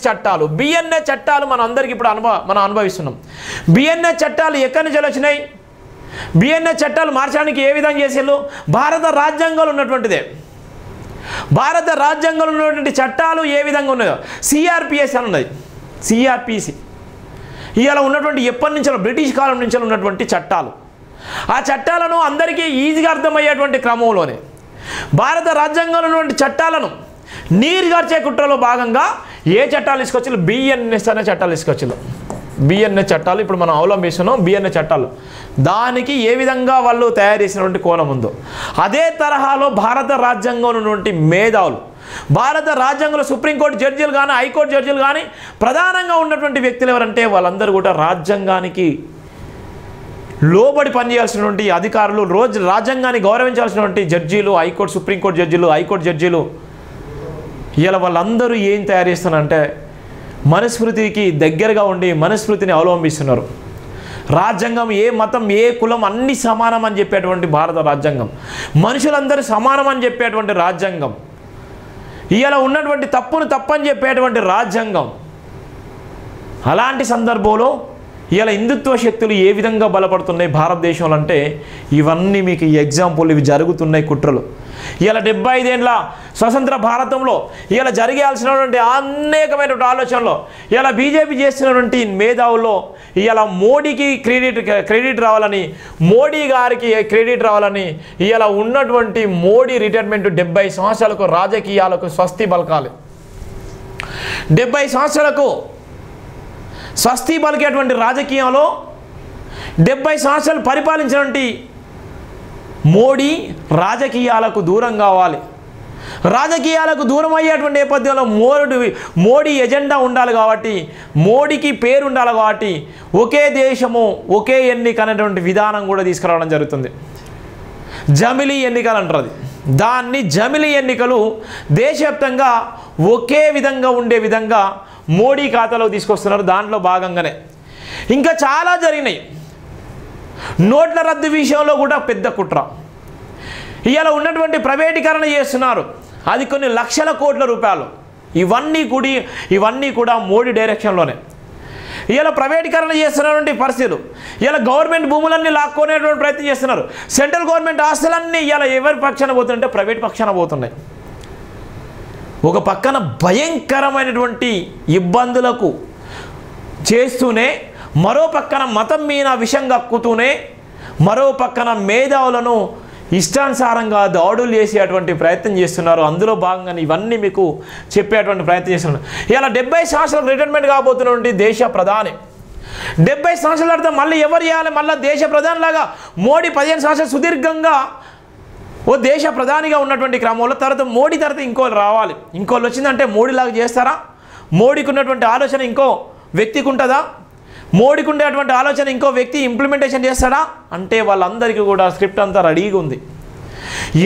చట్టాలు. బిఎన్ఎస్ చట్టాలు మనం అందరికీ ఇప్పుడు మనం అనుభవిస్తున్నాం. బిఎన్ఎస్ చట్టాలు ఎక్కడి నుంచి వచ్చినాయి? బిఎన్ఎస్ చట్టాలు మార్చడానికి ఏ విధంగా చేసేళ్ళు? భారత రాజ్యాంగంలో ఉన్నటువంటిదే. భారత రాజ్యాంగంలో ఉన్నటువంటి చట్టాలు ఏ విధంగా ఉన్నాయో సిఆర్పిఎస్ అని ఉన్నది. సిఆర్పిసి ఇవాళ ఉన్నటువంటి ఎప్పటి నుంచో బ్రిటిష్ కాలం నుంచి ఉన్నటువంటి చట్టాలు. ఆ చట్టాలను అందరికీ ఈజీగా అర్థమయ్యేటువంటి క్రమంలోనే భారత రాజ్యాంగంలో ఉన్నటువంటి చట్టాలను నీరుగార్చే కుట్రలో భాగంగా ఏ చట్టాలు తీసుకొచ్చి? బిఎన్ఎస్ అనే చట్టాలు తీసుకొచ్చారు. బిఎన్ఎస్ చట్టాలు ఇప్పుడు మనం అవలంబిస్తున్నాం. బిఎన్ఎస్ చట్టాలు దానికి ఏ విధంగా వాళ్ళు తయారు చేసినటువంటి కోణం ఉందో అదే తరహాలో భారత రాజ్యాంగంలో ఉన్నటువంటి మేధావులు, భారత రాజ్యాంగంలో సుప్రీంకోర్టు జడ్జీలు కానీ హైకోర్టు జడ్జీలు కానీ ప్రధానంగా ఉన్నటువంటి వ్యక్తులు ఎవరంటే వాళ్ళందరూ కూడా రాజ్యాంగానికి లోబడి పనిచేయాల్సినటువంటి అధికారులు, రాజ్యాంగాన్ని గౌరవించాల్సినటువంటి జడ్జీలు, హైకోర్టు సుప్రీంకోర్టు జడ్జీలు, హైకోర్టు జడ్జీలు. ఇలా వాళ్ళందరూ ఏం తయారు చేస్తున్నారంటే మనుస్మృతికి దగ్గరగా ఉండి మనుస్మృతిని అవలంబిస్తున్నారు. రాజ్యాంగం ఏ మతం ఏ కులం అన్ని సమానం అని చెప్పేటువంటి భారత రాజ్యాంగం, మనుషులందరూ సమానం అని చెప్పేటువంటి రాజ్యాంగం, ఇలా ఉన్నటువంటి తప్పును తప్పని చెప్పేటువంటి రాజ్యాంగం. అలాంటి సందర్భంలో ఇలా హిందుత్వ శక్తులు ఏ విధంగా బలపడుతున్నాయి భారతదేశంలో అంటే ఇవన్నీ మీకు ఈ ఎగ్జాంపుల్ ఇవి జరుగుతున్నాయి కుట్రలు. ఇలా 75 ఏళ్ళ స్వతంత్ర భారతంలో ఇలా జరిగాల్సినటువంటి అనేకమైనటువంటి ఆలోచనలో ఇలా బీజేపీ చేస్తున్నటువంటి మేధావుల్లో ఇలా మోడీకి క్రెడిట్ రావాలని, మోడీ గారికి క్రెడిట్ రావాలని ఇలా ఉన్నటువంటి మోడీ రిటైర్మెంట్ 70 సంవత్సరాలకు రాజకీయాలకు స్వస్తి పలకాలి. 70 సంవత్సరాలకు స్వస్తి పలికేటువంటి రాజకీయంలో 70 సంవత్సరాలు పరిపాలించినటువంటి మోడీ రాజకీయాలకు దూరం కావాలి. రాజకీయాలకు దూరం అయ్యేటువంటి నేపథ్యంలో మోడీ ఎజెండా ఉండాలి కాబట్టి, మోడీకి పేరు ఉండాలి కాబట్టి ఒకే దేశము ఒకే ఎన్నిక అనేటువంటి విధానం కూడా తీసుకురావడం జరుగుతుంది. జమిలీ ఎన్నికలు అంటారు. దాన్ని జమిలీ ఎన్నికలు దేశవ్యాప్తంగా ఒకే విధంగా ఉండే విధంగా మోడీ ఖాతాలో తీసుకొస్తున్నారు. దాంట్లో భాగంగానే ఇంకా చాలా జరిగినాయి. నోట్ల రద్దు విషయంలో కూడా పెద్ద కుట్ర. ఇవాళ ఉన్నటువంటి ప్రైవేటీకరణ చేస్తున్నారు, అది కొన్ని లక్షల కోట్ల రూపాయలు. ఇవన్నీ కూడా మోడీ డైరెక్షన్లోనే. ఇలా ప్రైవేటీకరణ చేస్తున్నటువంటి పరిస్థితులు, ఇలా గవర్నమెంట్ భూములన్నీ లాక్కునేటువంటి ప్రయత్నం చేస్తున్నారు. సెంట్రల్ గవర్నమెంట్ ఆస్తులన్నీ ఇలా ఎవరి పక్షాన పోతుంటే ప్రైవేట్ పక్షాన పోతున్నాయి. ఒక పక్కన భయంకరమైనటువంటి ఇబ్బందులకు చేస్తూనే, మరో పక్కన మతం మీద విషం కక్కుతూనే, మరో పక్కన మేధావులను ఇష్టానుసారంగా దాడులు చేసేటువంటి ప్రయత్నం చేస్తున్నారు. అందులో భాగంగా ఇవన్నీ మీకు చెప్పేటువంటి ప్రయత్నం చేస్తున్నారు. ఇలా 70 సంవత్సరాలు రిటైర్మెంట్ కాబోతున్నటువంటి దేశ ప్రధాని 70 సంవత్సరాల తర్వాత మళ్ళీ ఎవరు చేయాలి? మళ్ళీ దేశ ప్రధానిలాగా మోడీ 15 సంవత్సరాలు సుదీర్ఘంగా ఓ దేశ ప్రధానిగా ఉన్నటువంటి క్రమంలో తర్వాత మోడీ తర్వాత ఇంకోళ్ళు రావాలి. ఇంకోళ్ళు వచ్చిందంటే మోడీలాగా చేస్తారా? మోడీకి ఉన్నటువంటి ఆలోచన ఇంకో వ్యక్తికి ఉంటుందా? మోడీకి ఉండేటువంటి ఆలోచన ఇంకో వ్యక్తి ఇంప్లిమెంటేషన్ చేస్తాడా అంటే వాళ్ళందరికీ కూడా స్క్రిప్ట్ అంతా రెడీగా ఉంది.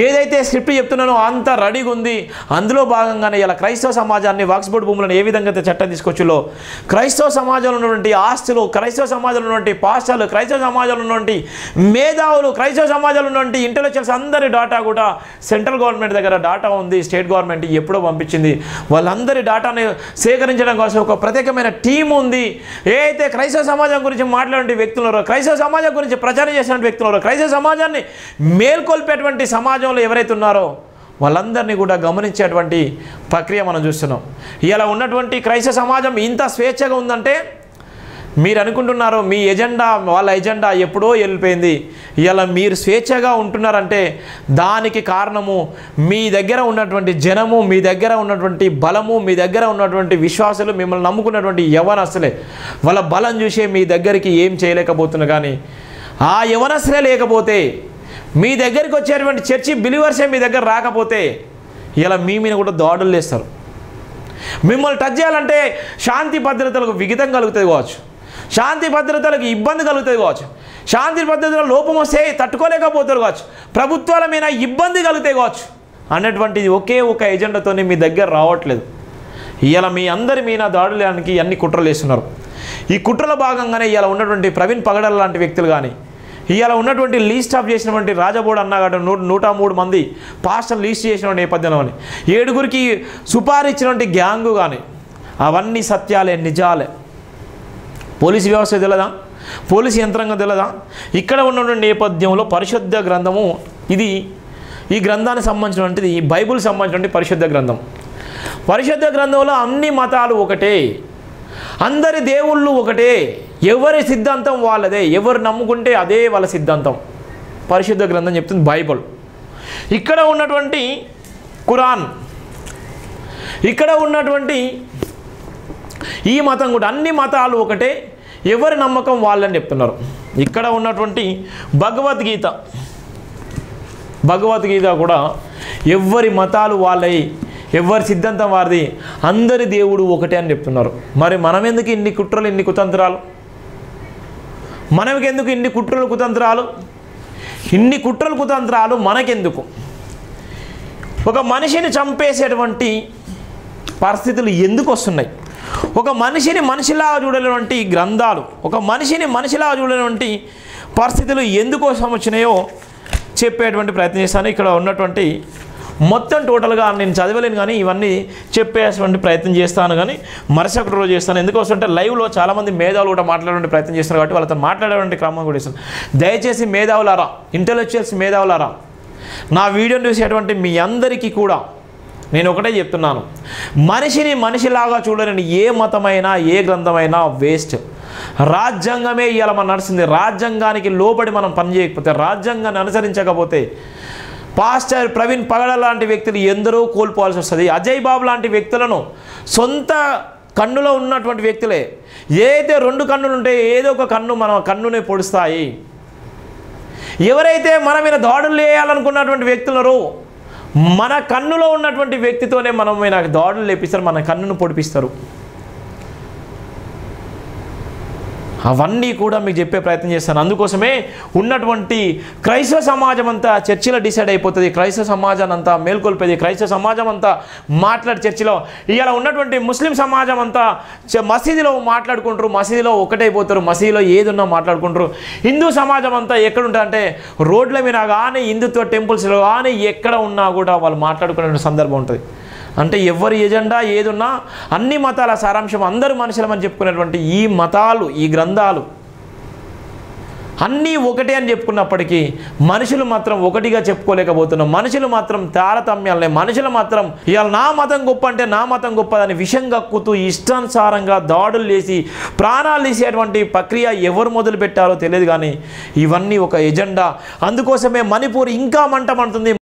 ఏదైతే స్క్రిప్ట్ చెప్తున్నానో అంత రెడీగా ఉంది. అందులో భాగంగానే ఇలా క్రైస్తవ సమాజాన్ని వాక్స్ బోర్డు భూములను ఏ విధంగా చట్టం తీసుకొచ్చిలో, క్రైస్తవ సమాజంలో ఉన్నటువంటి ఆస్తులు, క్రైస్తవ సమాజంలో ఉన్నటువంటి పాస్టర్లు, క్రైస్తవ సమాజంలో ఉన్నటువంటి మేధావులు, క్రైస్తవ సమాజంలో ఉన్నటువంటి ఇంటెలెక్చువల్స్ అందరి డాటా కూడా సెంట్రల్ గవర్నమెంట్ దగ్గర డాటా ఉంది. స్టేట్ గవర్నమెంట్ ఎప్పుడో పంపించింది. వాళ్ళందరి డాటాని సేకరించడం కోసం ఒక ప్రత్యేకమైన టీం ఉంది. ఏదైతే క్రైస్తవ సమాజం గురించి మాట్లాడే వ్యక్తులు, క్రైస్తవ సమాజం గురించి ప్రచారం చేసిన వ్యక్తులు, క్రైస్తవ సమాజాన్ని మేల్కొల్పేటువంటి సమాజంలో ఎవరైతే ఉన్నారో వాళ్ళందరినీ కూడా గమనించేటువంటి ప్రక్రియ మనం చూస్తున్నాం. ఇలా ఉన్నటువంటి క్రైస్తవ సమాజం ఇంత స్వేచ్ఛగా ఉందంటే మీరు అనుకుంటున్నారు మీ ఎజెండా, వాళ్ళ ఎజెండా ఎప్పుడో వెళ్ళిపోయింది. ఇలా మీరు స్వేచ్ఛగా ఉంటున్నారంటే దానికి కారణము మీ దగ్గర ఉన్నటువంటి జనము, మీ దగ్గర ఉన్నటువంటి బలము, మీ దగ్గర ఉన్నటువంటి విశ్వాసులు, మిమ్మల్ని నమ్ముకున్నటువంటి యవనస్తులే. వాళ్ళ బలం చూసే మీ దగ్గరికి ఏం చేయలేకపోతున్నారు. కానీ ఆ యవనస్తులే లేకపోతే, మీ దగ్గరికి వచ్చేటువంటి చర్చి బిలీవర్సే మీ దగ్గర రాకపోతే ఇలా మీ మీద కూడా దాడులు చేస్తారు. మిమ్మల్ని టచ్ చేయాలంటే శాంతి భద్రతలకు విఘాతం కలుగుతుంది కావచ్చు, శాంతి భద్రతలకు ఇబ్బంది కలుగుతుంది కావచ్చు, శాంతి భద్రతల లోపం వస్తే తట్టుకోలేకపోతారు కావచ్చు, ప్రభుత్వాల మీద ఇబ్బంది కలుగుతాయి కావచ్చు అన్నటువంటిది ఒకే ఒక ఎజెండాతోనే మీ దగ్గర రావట్లేదు. ఇలా మీ అందరి మీద దాడులకి అన్ని కుట్రలు వేస్తున్నారు. ఈ కుట్రల భాగంగానే ఇలా ఉన్నటువంటి ప్రవీణ్ పగడాల లాంటి వ్యక్తులు కానీ, ఇలా ఉన్నటువంటి లీస్ట్ ఆఫ్ చేసినటువంటి రాజబోడు అన్నగాడు 103 మంది పాస్టర్లు లీస్ట్ చేసిన నేపథ్యంలోని 7గురికి సుపారీ ఇచ్చినటువంటి గ్యాంగు కానీ, అవన్నీ సత్యాలే, నిజాలే. పోలీసు వ్యవస్థ తెలియదా, పోలీసు యంత్రాంగం తెలియదా? ఇక్కడ ఉన్నటువంటి నేపథ్యంలో పరిశుద్ధ గ్రంథము ఇది, ఈ గ్రంథానికి సంబంధించినటువంటిది బైబిల్ సంబంధించినటువంటి పరిశుద్ధ గ్రంథం. పరిశుద్ధ గ్రంథంలో అన్ని మతాలు ఒకటే, అందరి దేవుళ్ళు ఒకటే, ఎవరి సిద్ధాంతం వాళ్ళదే, ఎవరు నమ్ముకుంటే అదే వాళ్ళ సిద్ధాంతం. పరిశుద్ధ గ్రంథం చెప్తుంది బైబిల్. ఇక్కడ ఉన్నటువంటి ఖురాన్, ఇక్కడ ఉన్నటువంటి ఈ మతం కూడా అన్ని మతాలు ఒకటే, ఎవరి నమ్మకం వాళ్ళని చెప్తున్నారు. ఇక్కడ ఉన్నటువంటి భగవద్గీత కూడా ఎవరి మతాలు వాళ్ళవి, ఎవరి సిద్ధాంతం వారిది, అందరి దేవుడు ఒకటే అని చెప్తున్నారు. మరి మనం ఎందుకు ఇన్ని కుట్రలు, ఇన్ని కుతంత్రాలు? మనకెందుకు ఇన్ని కుట్రలు కుతంత్రాలు? ఇన్ని కుట్రలు కుతంత్రాలు మనకెందుకు? ఒక మనిషిని చంపేసేటువంటి పరిస్థితులు ఎందుకు వస్తున్నాయి? ఒక మనిషిని మనిషిలాగా చూడలేటువంటి గ్రంథాలు, ఒక మనిషిని మనిషిలాగా చూడలేటువంటి పరిస్థితులు ఎందుకోసం వచ్చినాయో చెప్పేటువంటి ప్రయత్నం చేస్తాను. ఇక్కడ ఉన్నటువంటి మొత్తం టోటల్గా నేను చదవలేను కానీ ఇవన్నీ చెప్పేటువంటి ప్రయత్నం చేస్తాను, కానీ మరుసటి రోజు చేస్తాను. ఎందుకోసం అంటే లైవ్లో చాలామంది మేధావులు కూడా మాట్లాడే ప్రయత్నం చేస్తారు కాబట్టి వాళ్ళతో మాట్లాడేటువంటి క్రమం కూడా ఇస్తాను. దయచేసి మేధావులారా, ఇంటెలెక్చువల్స్ మేధావులారా, నా వీడియోని చూసేటువంటి మీ అందరికీ కూడా నేను ఒకటే చెప్తున్నాను, మనిషిని మనిషిలాగా చూడలేని ఏ మతమైనా ఏ గ్రంథమైనా వేస్ట్. రాజ్యాంగమే ఇవాళ మనం నడుస్తుంది. రాజ్యాంగానికి లోబడి మనం పనిచేయకపోతే, రాజ్యాంగాన్ని అనుసరించకపోతే పాస్టర్ ప్రవీణ్ పగడ లాంటి వ్యక్తులు ఎందరో కోల్పోవాల్సి వస్తుంది. అజయ్ బాబు లాంటి వ్యక్తులను సొంత కన్నులో ఉన్నటువంటి వ్యక్తులే, ఏదైతే 2 కన్నులు ఉంటే ఏదో ఒక కన్ను మన కన్నునే పొడుస్తాయి. ఎవరైతే మన మీద దాడులు చేయాలనుకున్నటువంటి వ్యక్తులను మన కన్నులో ఉన్నటువంటి వ్యక్తితోనే మనం మీద దాడులు లేపిస్తారు, మన కన్నును పొడిపిస్తారు. అవన్నీ కూడా మీకు చెప్పే ప్రయత్నం చేస్తాను. అందుకోసమే ఉన్నటువంటి క్రైస్తవ సమాజం అంతా చర్చిలో డిసైడ్ అయిపోతుంది, క్రైస్తవ సమాజాన్ని అంతా మేల్కొల్పేది, క్రైస్తవ సమాజం అంతా మాట్లాడి చర్చిలో. ఇలా ఉన్నటువంటి ముస్లిం సమాజం అంతా మసీదులో మాట్లాడుకుంటారు, మసీదులో ఒకటైపోతారు, మసీదులో ఏదున్నా మాట్లాడుకుంటారు. హిందూ సమాజం అంతా ఎక్కడుంటుందంటే రోడ్ల మీద కానీ, హిందుత్వ టెంపుల్స్లో కానీ ఎక్కడ ఉన్నా కూడా వాళ్ళు మాట్లాడుకునే సందర్భం ఉంటుంది. అంటే ఎవరి ఎజెండా ఏదున్నా అన్ని మతాల సారాంశం అందరూ మనుషులమని చెప్పుకునేటువంటి ఈ మతాలు, ఈ గ్రంథాలు అన్నీ ఒకటే అని చెప్పుకున్నప్పటికీ మనుషులు మాత్రం ఒకటిగా చెప్పుకోలేకపోతున్నాం. మనుషులు మాత్రం తారతమ్యాలనే, మనుషులు మాత్రం ఇవాళ నా మతం గొప్ప అంటే నా మతం గొప్పదని విషం కక్కుతూ ఇష్టానుసారంగా దాడులు చేసి ప్రాణాలు తీసేటువంటి ప్రక్రియ ఎవరు మొదలు పెట్టారో తెలియదు, కానీ ఇవన్నీ ఒక ఎజెండా. అందుకోసమే మణిపూర్ ఇంకా మంట మండుతుంది.